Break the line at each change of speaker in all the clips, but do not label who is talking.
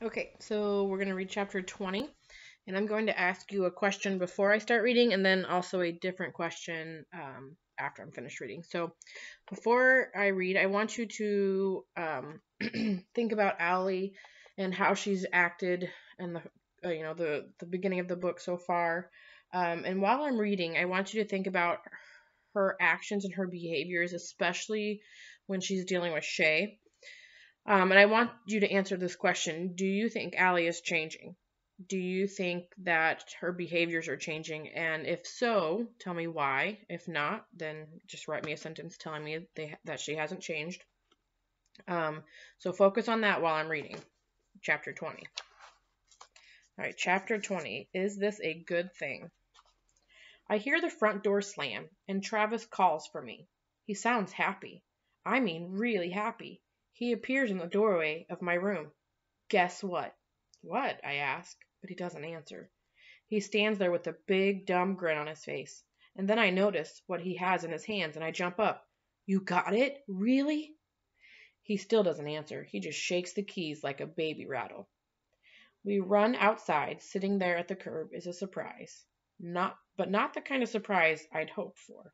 Okay, so we're going to read chapter 20, and I'm going to ask you a question before I start reading, and then also a different question after I'm finished reading. So before I read, I want you to think about Allie and how she's acted in the beginning of the book so far. And while I'm reading, I want you to think about her actions and her behaviors, especially when she's dealing with Shay. And I want you to answer this question. Do you think Allie is changing? Do you think that her behaviors are changing? And if so, tell me why. If not, then just write me a sentence telling me that she hasn't changed. So focus on that while I'm reading chapter 20. All right, chapter 20. Is this a good thing? I hear the front door slam, and Travis calls for me. He sounds happy. I mean, really happy. He appears in the doorway of my room. Guess what? What? I ask, but he doesn't answer. He stands there with a big, dumb grin on his face. And then I notice what he has in his hands, and I jump up. You got it? Really? He still doesn't answer. He just shakes the keys like a baby rattle. We run outside. Sitting there at the curb is a surprise. Not the kind of surprise I'd hoped for.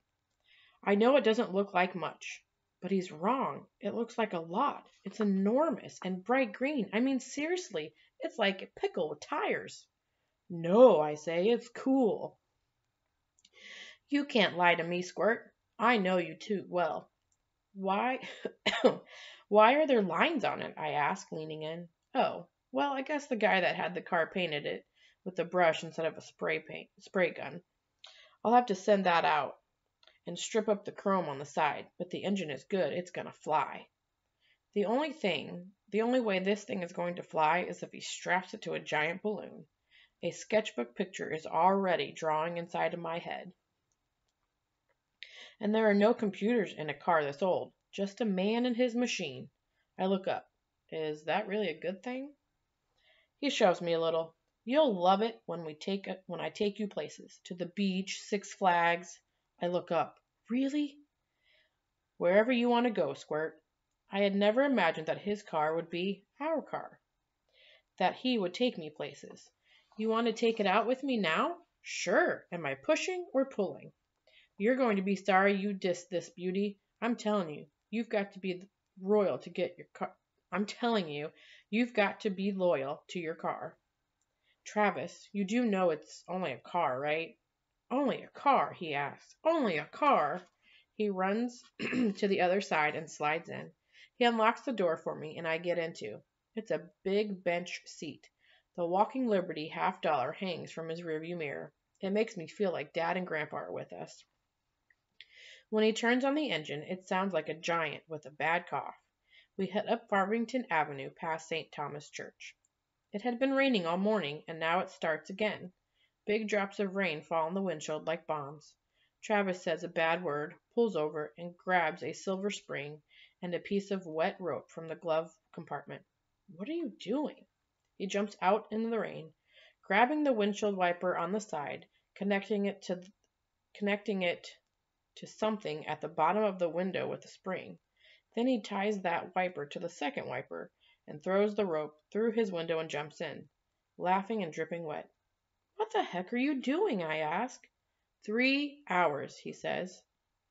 I know it doesn't look like much, but he's wrong. It looks like a lot. It's enormous and bright green. I mean, seriously, it's like a pickle with tires. No, I say, it's cool. You can't lie to me, Squirt. I know you too well. Why why are there lines on it? I ask, leaning in. Oh, well, I guess the guy that had the car painted it with a brush instead of a spray gun. I'll have to send that out and strip up the chrome on the side, but the engine is good. It's gonna fly. The only way this thing is going to fly is if he straps it to a giant balloon. A sketchbook picture is already drawing inside of my head. And there are no computers in a car this old, just a man and his machine. I look up. Is that really a good thing? He shoves me a little. You'll love it when I take you places, to the beach, Six Flags. I look up. Really? Wherever you want to go, Squirt. I had never imagined that his car would be our car, that he would take me places. You want to take it out with me now? Sure. Am I pushing or pulling? You're going to be sorry you dissed this beauty. I'm telling you, you've got to be royal to get your car. I'm telling you, you've got to be loyal to your car. Travis, you do know it's only a car, right? Only a car, he asks. Only a car. He runs to the other side and slides in. He unlocks the door for me, and I get into. It's a big bench seat. The Walking Liberty $50 hangs from his rearview mirror. It makes me feel like Dad and Grandpa are with us. When he turns on the engine, it sounds like a giant with a bad cough. We head up Farmington Avenue past St. Thomas Church. It had been raining all morning, and now it starts again. Big drops of rain fall on the windshield like bombs. Travis says a bad word, pulls over, and grabs a silver spring and a piece of wet rope from the glove compartment. What are you doing? He jumps out into the rain, grabbing the windshield wiper on the side, connecting it to something at the bottom of the window with a spring. Then he ties that wiper to the second wiper and throws the rope through his window and jumps in, laughing and dripping wet. What the heck are you doing? I ask. 3 hours, he says.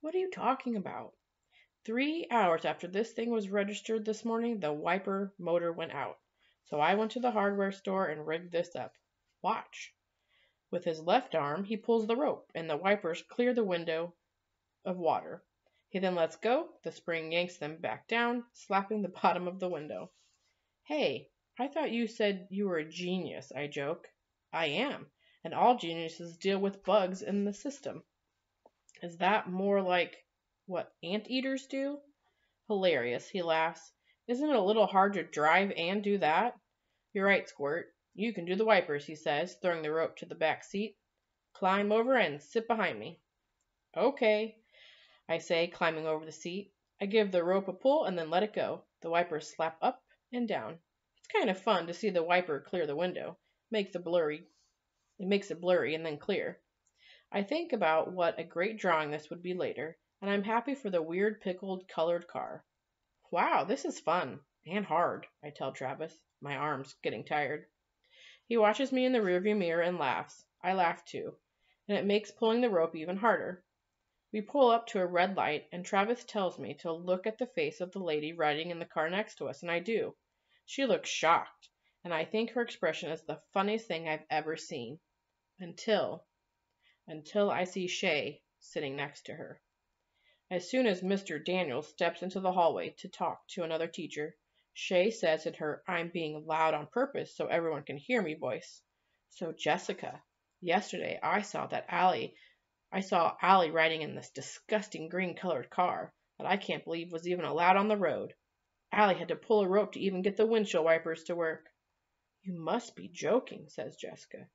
What are you talking about? 3 hours after this thing was registered this morning, the wiper motor went out. So I went to the hardware store and rigged this up. Watch. With his left arm, he pulls the rope, and the wipers clear the window of water. He then lets go, the spring yanks them back down, slapping the bottom of the window. Hey, I thought you said you were a genius, I joke. I am, and all geniuses deal with bugs in the system. Is that more like what anteaters do? Hilarious, he laughs. Isn't it a little hard to drive and do that? You're right, Squirt. You can do the wipers, he says, throwing the rope to the back seat. Climb over and sit behind me. Okay, I say, climbing over the seat. I give the rope a pull and then let it go. The wipers slap up and down. It's kind of fun to see the wiper clear the window. It makes it blurry and then clear. I think about what a great drawing this would be later, and I'm happy for the weird pickled colored car. Wow, this is fun and hard, I tell Travis, my arms getting tired. He watches me in the rearview mirror and laughs. I laugh too, and it makes pulling the rope even harder. We pull up to a red light, and Travis tells me to look at the face of the lady riding in the car next to us, and I do. She looks shocked, and I think her expression is the funniest thing I've ever seen. Until I see Shay sitting next to her. As soon as Mr. Daniels steps into the hallway to talk to another teacher, Shay says in her "I'm being loud on purpose so everyone can hear me" voice, "So Jessica, yesterday I saw Allie riding in this disgusting green-colored car that I can't believe was even allowed on the road. Allie had to pull a rope to even get the windshield wipers to work." "You must be joking," says Jessica.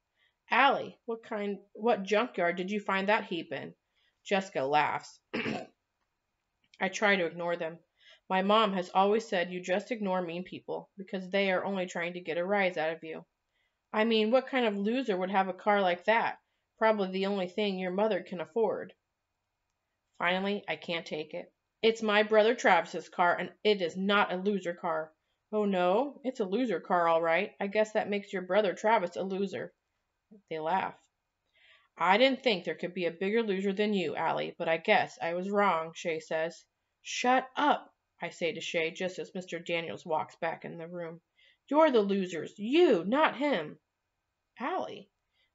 "Allie, what junkyard did you find that heap in?" Jessica laughs. I try to ignore them. My mom has always said you just ignore mean people, because they are only trying to get a rise out of you. I mean, what kind of loser would have a car like that? Probably the only thing your mother can afford. Finally, I can't take it. "It's my brother Travis's car, and it is not a loser car." "Oh no, it's a loser car all right. I guess that makes your brother Travis a loser." They laugh. "I didn't think there could be a bigger loser than you, Allie, but I guess I was wrong," Shay says. "Shut up," I say to Shay just as Mr. Daniels walks back in the room. "You're the losers. You, not him." "Allie,"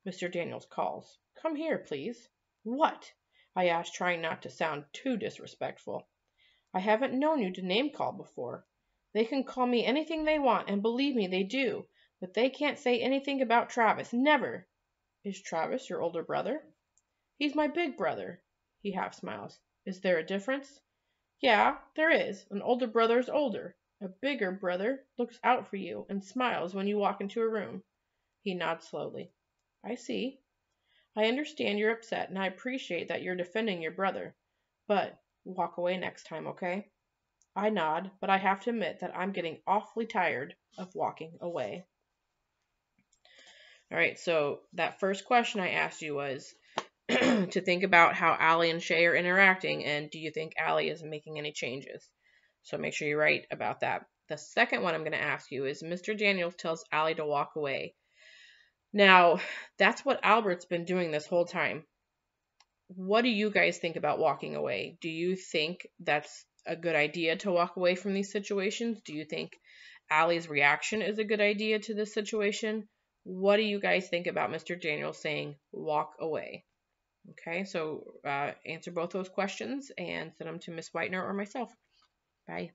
Mr. Daniels calls. "Come here, please." "What?" I ask, trying not to sound too disrespectful. "I haven't known you to name call before. They can call me anything they want, and believe me, they do, but they can't say anything about Travis. Never." "Is Travis your older brother?" "He's my big brother." He half smiles. "Is there a difference?" "Yeah, there is. An older brother is older. A bigger brother looks out for you and smiles when you walk into a room." He nods slowly. "I see. I understand you're upset, and I appreciate that you're defending your brother. But walk away next time, okay?" I nod, but I have to admit that I'm getting awfully tired of walking away. All right, so that first question I asked you was to think about how Allie and Shay are interacting, and do you think Allie is making any changes? So make sure you write about that. The second one I'm going to ask you is Mr. Daniels tells Allie to walk away. Now, that's what Albert's been doing this whole time. What do you guys think about walking away? Do you think that's a good idea to walk away from these situations? Do you think Allie's reaction is a good idea to this situation? What do you guys think about Mr. Daniels saying walk away? Okay, so answer both those questions and send them to Miss Whitener or myself. Bye.